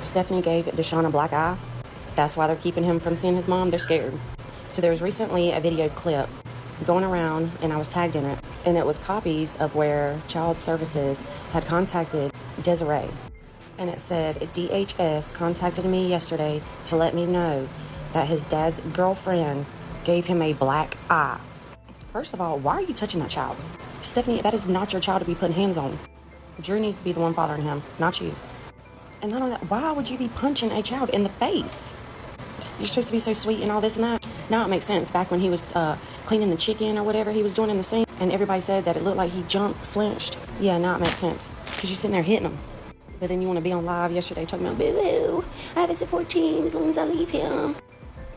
Stephanie gave Deshawn a black eye. That's why they're keeping him from seeing his mom. They're scared. So there was recently a video clip going around, and I was tagged in it, and it was copies of where Child Services had contacted Desiree. And it said, DHS contacted me yesterday to let me know that his dad's girlfriend gave him a black eye. First of all, why are you touching that child? Stephanie, that is not your child to be putting hands on. Drew needs to be the one fathering him, not you. And not only that, why would you be punching a child in the face? You're supposed to be so sweet and all this and that. Now it makes sense. Back when he was cleaning the chicken or whatever he was doing in the sink, and everybody said that it looked like he jumped, flinched. Yeah, now it makes sense. Because you're sitting there hitting him. But then you want to be on live yesterday talking about, boo-hoo, I have a support team as long as I leave him.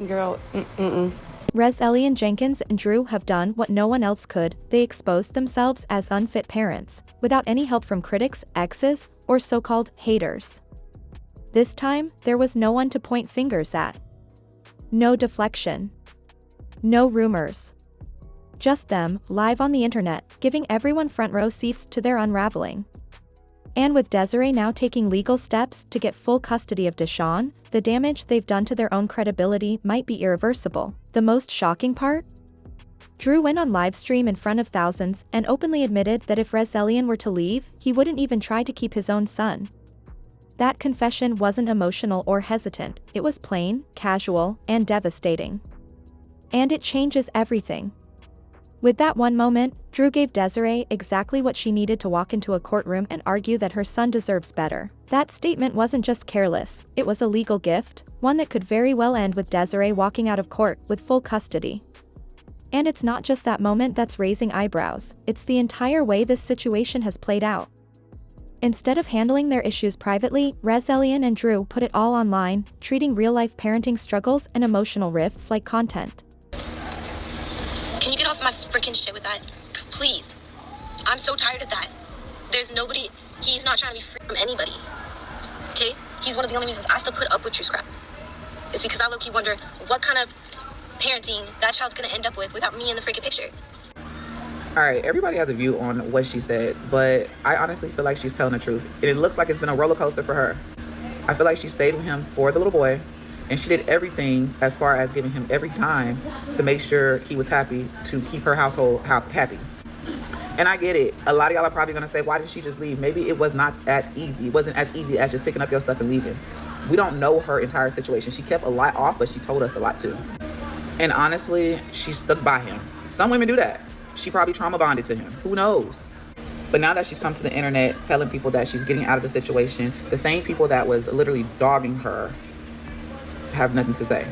Girl, Resillian Jenkins and Drew have done what no one else could. They exposed themselves as unfit parents, without any help from critics, exes, or so-called haters. This time, there was no one to point fingers at. No deflection. No rumors. Just them, live on the internet, giving everyone front row seats to their unraveling. And with Desiree now taking legal steps to get full custody of Deshawn, the damage they've done to their own credibility might be irreversible. The most shocking part? Drew went on livestream in front of thousands and openly admitted that if Resillian were to leave, he wouldn't even try to keep his own son. That confession wasn't emotional or hesitant, it was plain, casual, and devastating. And it changes everything. With that one moment, Drew gave Desiree exactly what she needed to walk into a courtroom and argue that her son deserves better. That statement wasn't just careless, it was a legal gift, one that could very well end with Desiree walking out of court with full custody. And it's not just that moment that's raising eyebrows, it's the entire way this situation has played out. Instead of handling their issues privately, Resillian and Drew put it all online, treating real-life parenting struggles and emotional rifts like content. Can you get off my freaking shit with that? Please. I'm so tired of that. There's nobody, he's not trying to be free from anybody. Okay? He's one of the only reasons I still put up with True Scrap. It's because I low-key wonder what kind of parenting that child's gonna end up with without me in the freaking picture. All right, everybody has a view on what she said, but I honestly feel like she's telling the truth. And it looks like it's been a roller coaster for her. I feel like she stayed with him for the little boy, and she did everything as far as giving him every dime to make sure he was happy, to keep her household happy. And I get it. A lot of y'all are probably gonna say, why did she just leave? Maybe it was not that easy. It wasn't as easy as just picking up your stuff and leaving. We don't know her entire situation. She kept a lot off, but she told us a lot too. And honestly, she stuck by him. Some women do that. She probably trauma bonded to him. Who knows? But now that she's come to the internet telling people that she's getting out of the situation, the same people that was literally dogging her have nothing to say.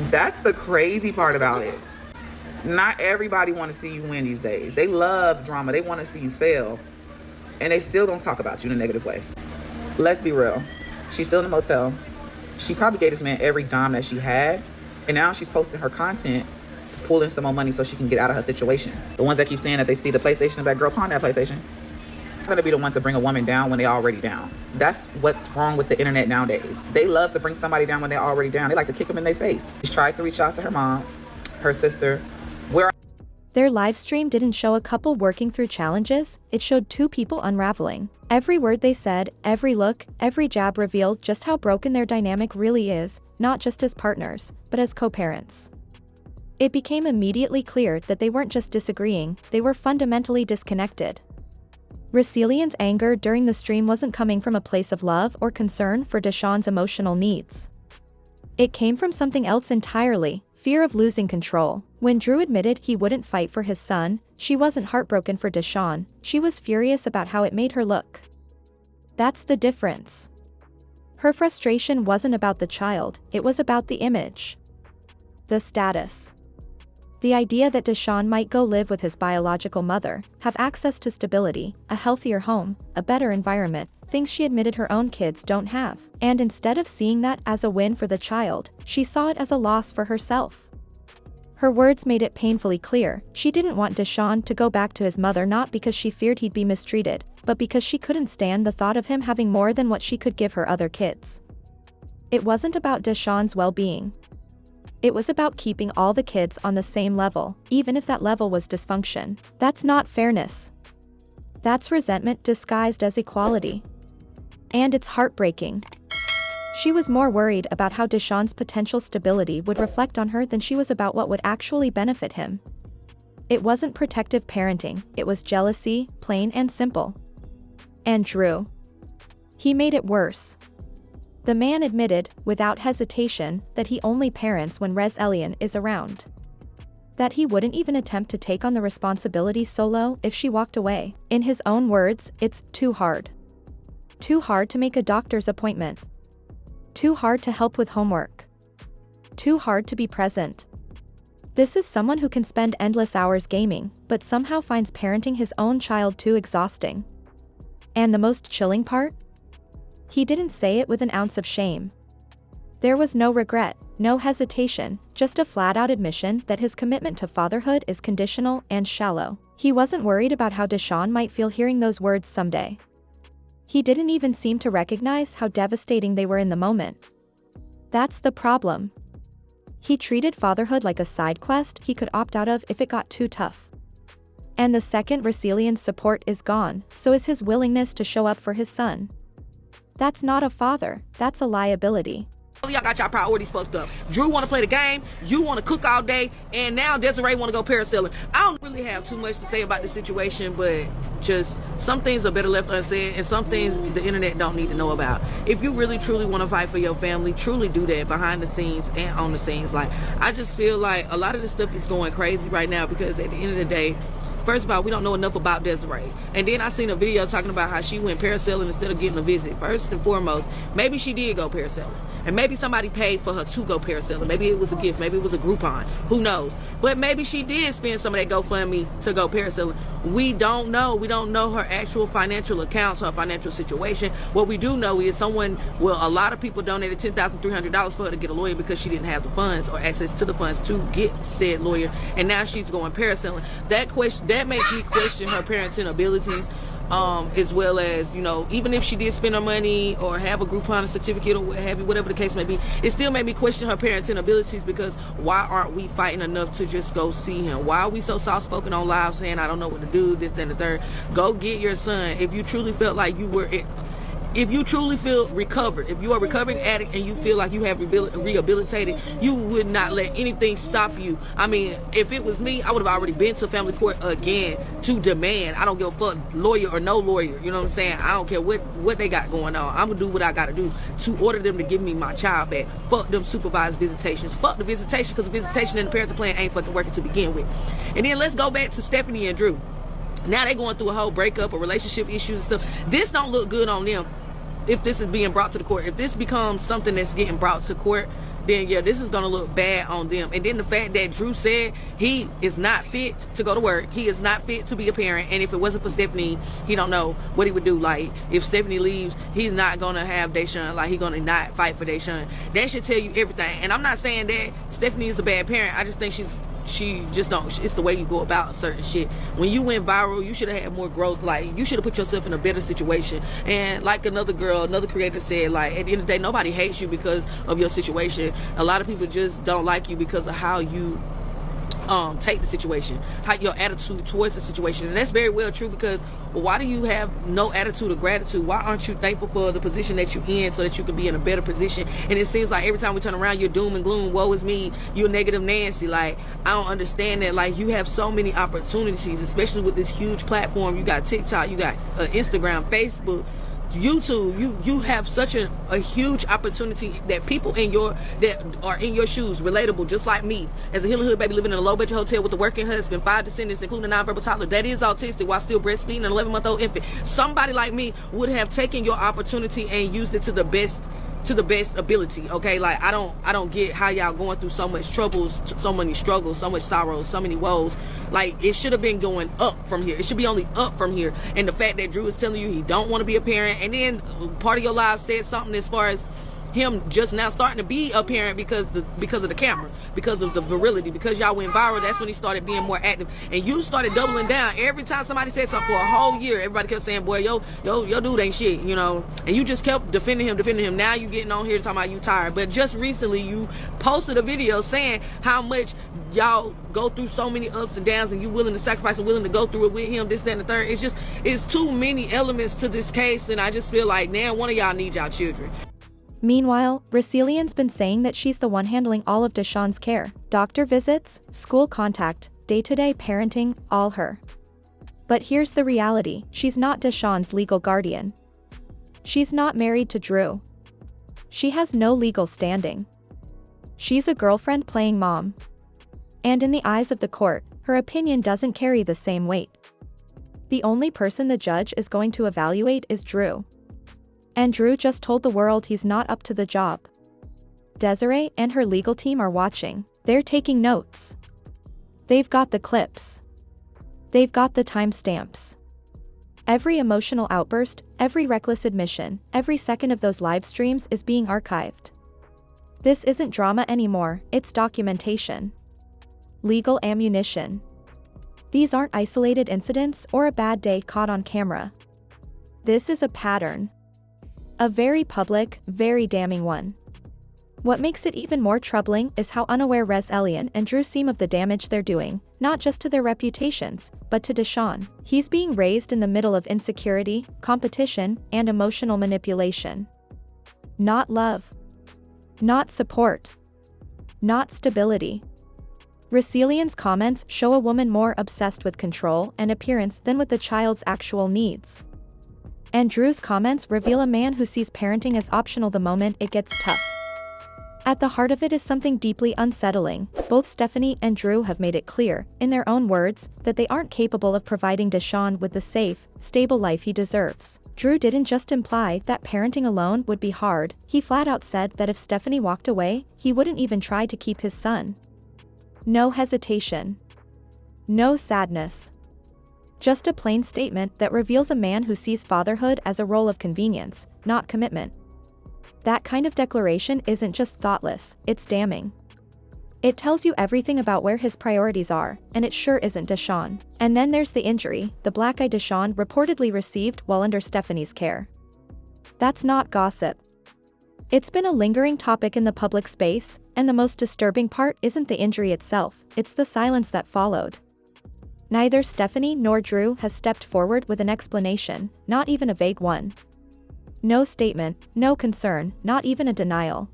That's the crazy part about it. Not everybody want to see you win these days. They love drama. They want to see you fail. And they still don't talk about you in a negative way. Let's be real. She's still in the motel. She probably gave this man every dime that she had. And now she's posting her content to pull in some more money so she can get out of her situation. The ones that keep saying that they see the PlayStation and that girl pawn that PlayStation, I'm gonna be the one to bring a woman down when they're already down. That's what's wrong with the internet nowadays. They love to bring somebody down when they're already down. They like to kick them in their face. She tried to reach out to her mom, her sister. Their live stream didn't show a couple working through challenges, it showed two people unraveling. Every word they said, every look, every jab revealed just how broken their dynamic really is, not just as partners, but as co-parents. It became immediately clear that they weren't just disagreeing, they were fundamentally disconnected. Resillian's anger during the stream wasn't coming from a place of love or concern for Deshawn's emotional needs. It came from something else entirely, fear of losing control. When Drew admitted he wouldn't fight for his son, she wasn't heartbroken for Deshawn, she was furious about how it made her look. That's the difference. Her frustration wasn't about the child, it was about the image. The status. The idea that Deshawn might go live with his biological mother, have access to stability, a healthier home, a better environment, things she admitted her own kids don't have. And instead of seeing that as a win for the child, she saw it as a loss for herself. Her words made it painfully clear, she didn't want Deshawn to go back to his mother not because she feared he'd be mistreated, but because she couldn't stand the thought of him having more than what she could give her other kids. It wasn't about Deshawn's well-being. It was about keeping all the kids on the same level, even if that level was dysfunction. That's not fairness. That's resentment disguised as equality. And it's heartbreaking. She was more worried about how Deshawn's potential stability would reflect on her than she was about what would actually benefit him. It wasn't protective parenting, it was jealousy, plain and simple. And Drew. He made it worse. The man admitted, without hesitation, that he only parents when Res Elian is around. That he wouldn't even attempt to take on the responsibility solo if she walked away. In his own words, it's too hard. Too hard to make a doctor's appointment. Too hard to help with homework. Too hard to be present. This is someone who can spend endless hours gaming, but somehow finds parenting his own child too exhausting. And the most chilling part? He didn't say it with an ounce of shame. There was no regret, no hesitation, just a flat-out admission that his commitment to fatherhood is conditional and shallow. He wasn't worried about how Deshawn might feel hearing those words someday. He didn't even seem to recognize how devastating they were in the moment. That's the problem. He treated fatherhood like a side quest he could opt out of if it got too tough. And the second Resilien's support is gone, so is his willingness to show up for his son. That's not a father, that's a liability. Y'all got y'all priorities fucked up. Drew want to play the game, you want to cook all day, and now Desiree want to go parasailing. I don't really have too much to say about this situation, but just some things are better left unsaid, and some things the internet don't need to know about. If you really truly want to fight for your family, truly do that behind the scenes and on the scenes. Like, I just feel like a lot of this stuff is going crazy right now because at the end of the day, first of all, we don't know enough about Desiree. And then I seen a video talking about how she went parasailing instead of getting a visit. First and foremost, maybe she did go parasailing. And maybe somebody paid for her to go parasailing. Maybe it was a gift. Maybe it was a Groupon. Who knows? But maybe she did spend some of that GoFundMe to go parasailing. We don't know. We don't know her actual financial accounts, her financial situation. What we do know is a lot of people donated $10,300 for her to get a lawyer because she didn't have the funds or access to the funds to get said lawyer. And now she's going parasailing. That makes me question her parenting abilities. As well as, even if she did spend her money or have a Groupon certificate or what have you, whatever the case may be, it still made me question her parenting abilities because why aren't we fighting enough to just go see him? Why are we so soft-spoken on live saying, I don't know what to do, this, that, and the third? Go get your son. If you truly felt like if you truly feel recovered, if you are a recovering addict and you feel like you have rehabilitated, you would not let anything stop you. I mean, if it was me, I would have already been to family court again to demand. I don't give a fuck, lawyer or no lawyer. You know what I'm saying? I don't care what they got going on. I'm going to do what I got to do to order them to give me my child back. Fuck them supervised visitations. Fuck the visitation, because the visitation and the parenting plan ain't fucking working to begin with. And then let's go back to Stephanie and Drew. Now they going through a whole breakup or relationship issues and stuff. This don't look good on them. If this is being brought to the court, if this becomes something that's getting brought to court, then yeah, this is going to look bad on them. And then the fact that Drew said he is not fit to go to work, he is not fit to be a parent, and if it wasn't for Stephanie, he don't know what he would do. Like, if Stephanie leaves, he's not going to have Deshawn, like, he's going to not fight for Deshawn. That should tell you everything. And I'm not saying that Stephanie is a bad parent. I just think she just don't, it's the way you go about certain shit. When you went viral, you should have had more growth. Like, you should have put yourself in a better situation. And like another creator said, like, at the end of the day, nobody hates you because of your situation. A lot of people just don't like you because of how you take the situation, how your attitude towards the situation. And that's very well true, because why do you have no attitude of gratitude? Why aren't you thankful for the position that you're in so that you can be in a better position? And it seems like every time we turn around, you're doom and gloom. Woe is me. You're negative Nancy. Like, I don't understand that. Like, you have so many opportunities, especially with this huge platform. You got TikTok, you got Instagram, Facebook, YouTube. You have such a huge opportunity that people that are in your shoes, relatable, just like me, as a Hill Hood baby living in a low budget hotel with a working husband, 5 descendants, including a non-verbal toddler that is autistic while still breastfeeding an 11-month-old infant. Somebody like me would have taken your opportunity and used it to the best ability. Okay, like, I don't get how y'all going through so much troubles, so many struggles, so much sorrows, so many woes. Like, it should have been going up from here. It should be only up from here. And the fact that Drew is telling you he don't want to be a parent, and then part of your life said something as far as him just now starting to be a parent because of the camera, because of the virility, because y'all went viral. That's when he started being more active, and you started doubling down. Every time somebody said something for a whole year, everybody kept saying, boy, yo dude ain't shit, and you just kept defending him. Now you getting on here talking about you tired. But just recently you posted a video saying how much y'all go through so many ups and downs, and you willing to sacrifice and willing to go through it with him, this, that, and the third. It's too many elements to this case, and I just feel like now one of y'all needs y'all children. Meanwhile, Resilien's been saying that she's the one handling all of Deshawn's care. Doctor visits, school contact, day-to-day parenting, all her. But here's the reality, she's not Deshawn's legal guardian. She's not married to Drew. She has no legal standing. She's a girlfriend playing mom. And in the eyes of the court, her opinion doesn't carry the same weight. The only person the judge is going to evaluate is Drew. And Drew just told the world he's not up to the job. Desiree and her legal team are watching. They're taking notes. They've got the clips. They've got the timestamps. Every emotional outburst, every reckless admission, every second of those live streams is being archived. This isn't drama anymore, it's documentation. Legal ammunition. These aren't isolated incidents or a bad day caught on camera. This is a pattern. A very public, very damning one. What makes it even more troubling is how unaware Resilian and Drew seem of the damage they're doing, not just to their reputations, but to Deshawn. He's being raised in the middle of insecurity, competition, and emotional manipulation. Not love. Not support. Not stability. Resilien's comments show a woman more obsessed with control and appearance than with the child's actual needs. And Drew's comments reveal a man who sees parenting as optional the moment it gets tough. At the heart of it is something deeply unsettling. Both Stephanie and Drew have made it clear, in their own words, that they aren't capable of providing Deshawn with the safe, stable life he deserves. Drew didn't just imply that parenting alone would be hard, he flat out said that if Stephanie walked away, he wouldn't even try to keep his son. No hesitation. No sadness. Just a plain statement that reveals a man who sees fatherhood as a role of convenience, not commitment. That kind of declaration isn't just thoughtless, it's damning. It tells you everything about where his priorities are, and it sure isn't Deshawn. And then there's the injury, the black eye Deshawn reportedly received while under Stephanie's care. That's not gossip. It's been a lingering topic in the public space, and the most disturbing part isn't the injury itself, it's the silence that followed. Neither Stephanie nor Drew has stepped forward with an explanation, not even a vague one. No statement, no concern, not even a denial.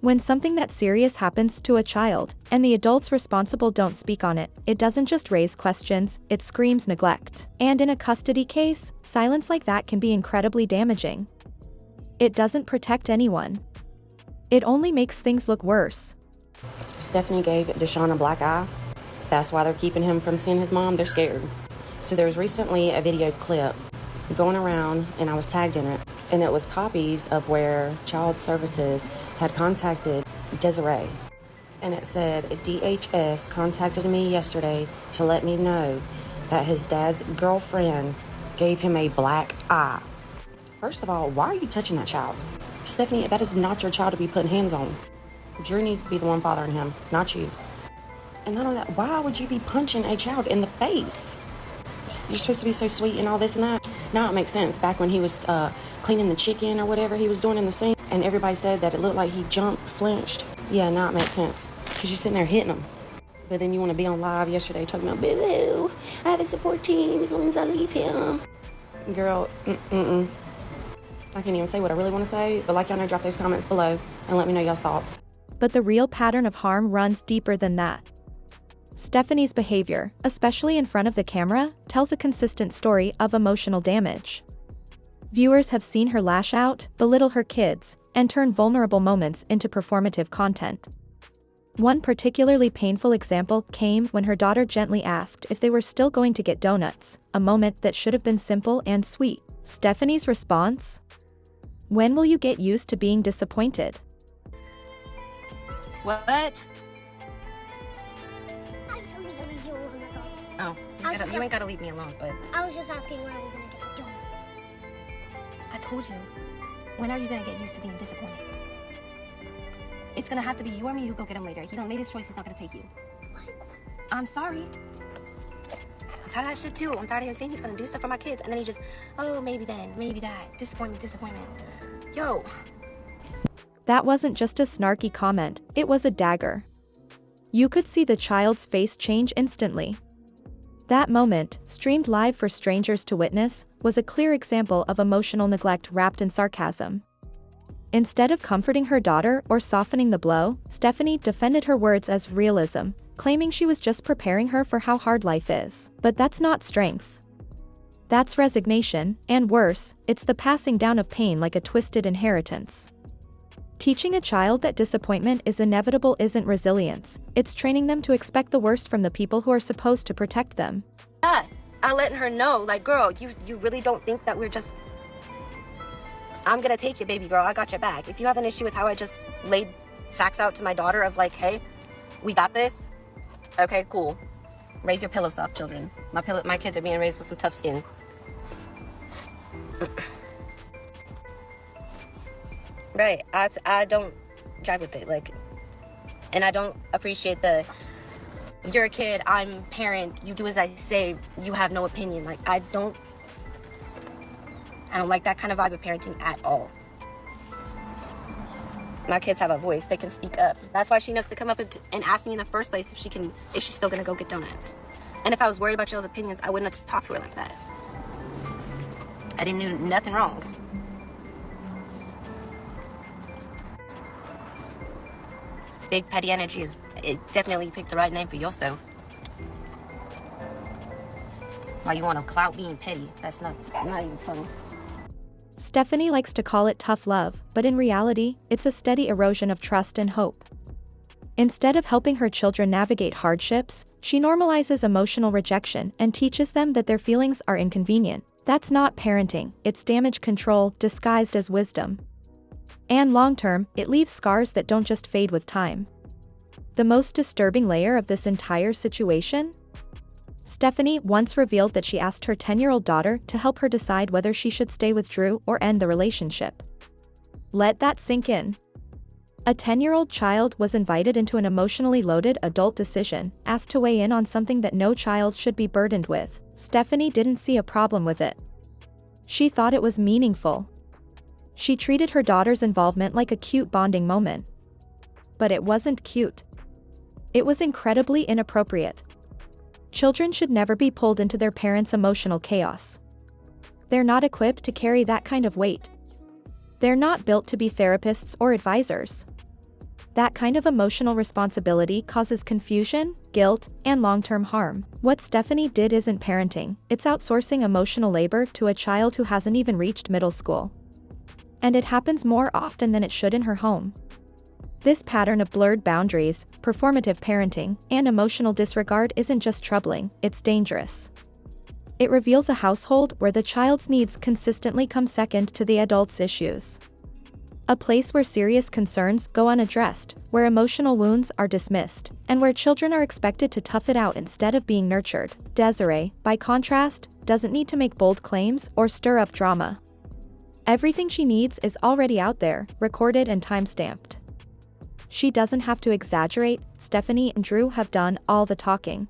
When something that serious happens to a child, and the adults responsible don't speak on it, it doesn't just raise questions, it screams neglect. And in a custody case, silence like that can be incredibly damaging. It doesn't protect anyone. It only makes things look worse. Stephanie gave Deshawn a black eye. That's why they're keeping him from seeing his mom. They're scared. So there was recently a video clip going around, and I was tagged in it, and it was copies of where Child Services had contacted Desiree. And it said, DHS contacted me yesterday to let me know that his dad's girlfriend gave him a black eye. First of all, why are you touching that child? Stephanie, that is not your child to be putting hands on. Drew needs to be the one fathering him, not you. And not only that, why would you be punching a child in the face? You're supposed to be so sweet and all this and that. Now it makes sense. Back when he was cleaning the chicken or whatever he was doing in the sink, and everybody said that it looked like he jumped, flinched. Yeah, now it makes sense. Because you're sitting there hitting him. But then you want to be on live yesterday talking about, boo-boo, I have a support team as long as I leave him. Girl, I can't even say what I really want to say, but like y'all know, drop those comments below and let me know y'all's thoughts. But the real pattern of harm runs deeper than that. Stephanie's behavior, especially in front of the camera, tells a consistent story of emotional damage. Viewers have seen her lash out, belittle her kids, and turn vulnerable moments into performative content. One particularly painful example came when her daughter gently asked if they were still going to get donuts, a moment that should have been simple and sweet. Stephanie's response? When will you get used to being disappointed? What? I told you to leave you alone, that's all. Oh, you ain't gotta leave me alone, but I was just asking when are we gonna get the donuts? I told you. When are you gonna get used to being disappointed? It's gonna have to be you or me who go get him later. He don't made his choice, he's not gonna take you. What? I'm sorry. I'm tired of that shit too. I'm tired of him saying he's gonna do stuff for my kids, and then he just, oh, maybe then, maybe that. Disappointment. Yo. That wasn't just a snarky comment, it was a dagger. You could see the child's face change instantly. That moment, streamed live for strangers to witness, was a clear example of emotional neglect wrapped in sarcasm. Instead of comforting her daughter or softening the blow, Stephanie defended her words as realism, claiming she was just preparing her for how hard life is. But that's not strength. That's resignation, and worse, it's the passing down of pain like a twisted inheritance. Teaching a child that disappointment is inevitable isn't resilience, it's training them to expect the worst from the people who are supposed to protect them. Yeah, I letting her know, like, girl, you really don't think that we're just... I'm gonna take you, baby girl, I got your back. If you have an issue with how I just laid facts out to my daughter of like, hey, we got this, okay, cool. Raise your pillow soft, children. My kids are being raised with some tough skin. Right, I don't jive with it, like, and I don't appreciate the, you're a kid, I'm parent, you do as I say, you have no opinion. Like, I don't like that kind of vibe of parenting at all. My kids have a voice, they can speak up. That's why she knows to come up and ask me in the first place if she's still gonna go get donuts. And if I was worried about y'all's opinions, I wouldn't have talked to her like that. I didn't do nothing wrong. Big petty energy definitely you picked the right name for yourself. Why you want to clout being petty? That's not even funny. Stephanie likes to call it tough love, but in reality, it's a steady erosion of trust and hope. Instead of helping her children navigate hardships, she normalizes emotional rejection and teaches them that their feelings are inconvenient. That's not parenting, it's damage control disguised as wisdom. And long-term, it leaves scars that don't just fade with time. The most disturbing layer of this entire situation? Stephanie once revealed that she asked her 10-year-old daughter to help her decide whether she should stay with Drew or end the relationship. Let that sink in. A 10-year-old child was invited into an emotionally loaded adult decision, asked to weigh in on something that no child should be burdened with. Stephanie didn't see a problem with it. She thought it was meaningful. She treated her daughter's involvement like a cute bonding moment. But it wasn't cute. It was incredibly inappropriate. Children should never be pulled into their parents' emotional chaos. They're not equipped to carry that kind of weight. They're not built to be therapists or advisors. That kind of emotional responsibility causes confusion, guilt, and long-term harm. What Stephanie did isn't parenting, it's outsourcing emotional labor to a child who hasn't even reached middle school. And it happens more often than it should in her home. This pattern of blurred boundaries, performative parenting, and emotional disregard isn't just troubling, it's dangerous. It reveals a household where the child's needs consistently come second to the adult's issues. A place where serious concerns go unaddressed, where emotional wounds are dismissed, and where children are expected to tough it out instead of being nurtured. Desiree, by contrast, doesn't need to make bold claims or stir up drama. Everything she needs is already out there, recorded and time-stamped. She doesn't have to exaggerate, Stephanie and Drew have done all the talking.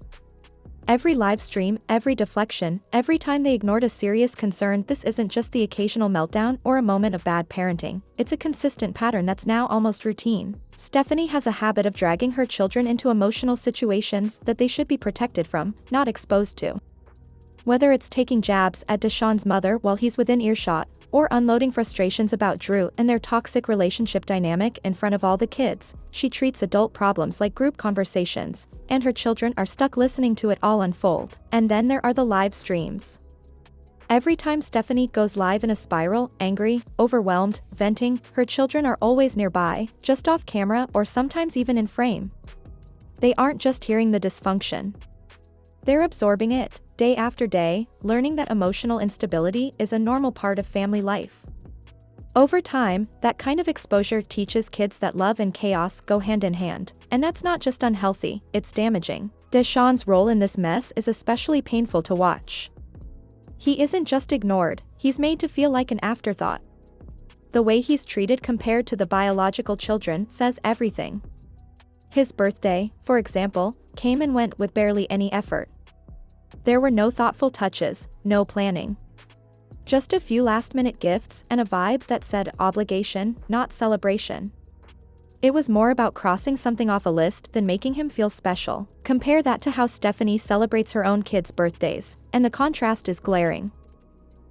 Every live stream, every deflection, every time they ignored a serious concern, this isn't just the occasional meltdown or a moment of bad parenting, it's a consistent pattern that's now almost routine. Stephanie has a habit of dragging her children into emotional situations that they should be protected from, not exposed to. Whether it's taking jabs at Deshawn's mother while he's within earshot, or unloading frustrations about Drew and their toxic relationship dynamic in front of all the kids, she treats adult problems like group conversations, and her children are stuck listening to it all unfold. And then there are the live streams. Every time Stephanie goes live in a spiral, angry, overwhelmed, venting, her children are always nearby, just off camera or sometimes even in frame. They aren't just hearing the dysfunction. They're absorbing it, day after day, learning that emotional instability is a normal part of family life. Over time, that kind of exposure teaches kids that love and chaos go hand in hand, and that's not just unhealthy, it's damaging. Deshawn's role in this mess is especially painful to watch. He isn't just ignored, he's made to feel like an afterthought. The way he's treated compared to the biological children says everything. His birthday, for example, came and went with barely any effort. There were no thoughtful touches, no planning. Just a few last-minute gifts and a vibe that said obligation, not celebration. It was more about crossing something off a list than making him feel special. Compare that to how Stephanie celebrates her own kids' birthdays, and the contrast is glaring.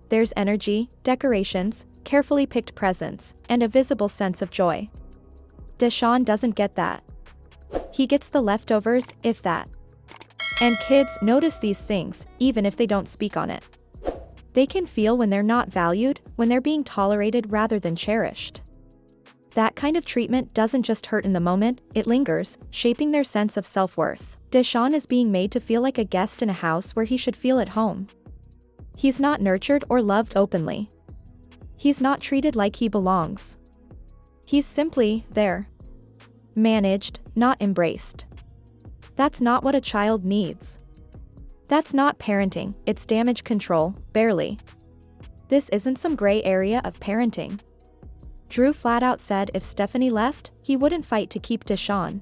There's energy, decorations, carefully picked presents, and a visible sense of joy. Deshawn doesn't get that. He gets the leftovers, if that. And kids notice these things, even if they don't speak on it. They can feel when they're not valued, when they're being tolerated rather than cherished. That kind of treatment doesn't just hurt in the moment, it lingers, shaping their sense of self-worth. Deshawn is being made to feel like a guest in a house where he should feel at home. He's not nurtured or loved openly. He's not treated like he belongs. He's simply there. Managed, not embraced. That's not what a child needs. That's not parenting, it's damage control, barely. This isn't some gray area of parenting. Drew flat out said if Stephanie left, he wouldn't fight to keep Deshawn.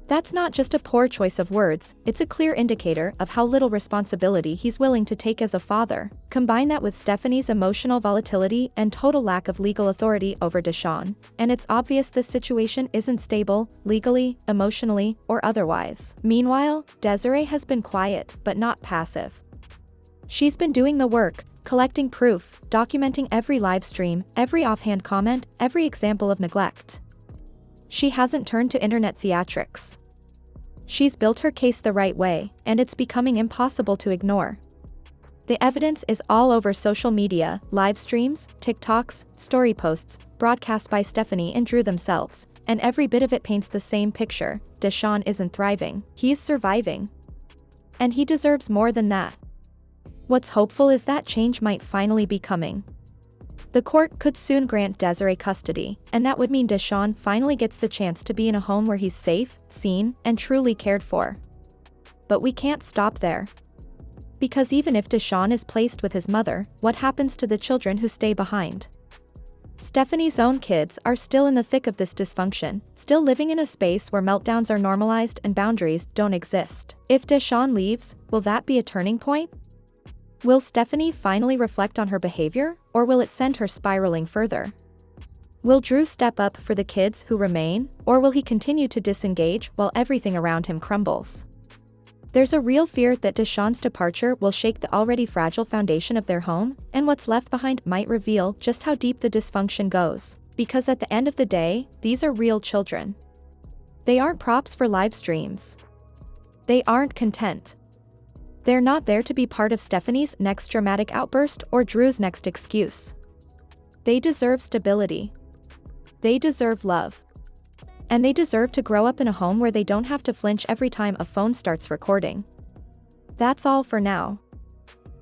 That's not just a poor choice of words, it's a clear indicator of how little responsibility he's willing to take as a father. Combine that with Stephanie's emotional volatility and total lack of legal authority over Deshawn, and it's obvious this situation isn't stable, legally, emotionally, or otherwise. Meanwhile, Desiree has been quiet, but not passive. She's been doing the work, collecting proof, documenting every live stream, every offhand comment, every example of neglect. She hasn't turned to internet theatrics. She's built her case the right way, and it's becoming impossible to ignore. The evidence is all over social media, live streams, TikToks, story posts, broadcast by Stephanie and Drew themselves, and every bit of it paints the same picture. Deshawn isn't thriving, he's surviving. And he deserves more than that. What's hopeful is that change might finally be coming. The court could soon grant Desiree custody, and that would mean Deshawn finally gets the chance to be in a home where he's safe, seen, and truly cared for. But we can't stop there. Because even if Deshawn is placed with his mother, what happens to the children who stay behind? Stephanie's own kids are still in the thick of this dysfunction, still living in a space where meltdowns are normalized and boundaries don't exist. If Deshawn leaves, will that be a turning point? Will Stephanie finally reflect on her behavior, or will it send her spiraling further? Will Drew step up for the kids who remain, or will he continue to disengage while everything around him crumbles? There's a real fear that Deshawn's departure will shake the already fragile foundation of their home, and what's left behind might reveal just how deep the dysfunction goes. Because at the end of the day, these are real children. They aren't props for live streams. They aren't content. They're not there to be part of Stephanie's next dramatic outburst or Drew's next excuse. They deserve stability. They deserve love. And they deserve to grow up in a home where they don't have to flinch every time a phone starts recording. That's all for now.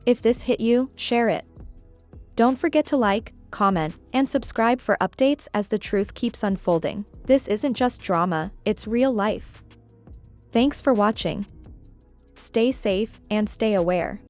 If this hit you, share it. Don't forget to like, comment, and subscribe for updates as the truth keeps unfolding. This isn't just drama, it's real life. Thanks for watching. Stay safe and stay aware.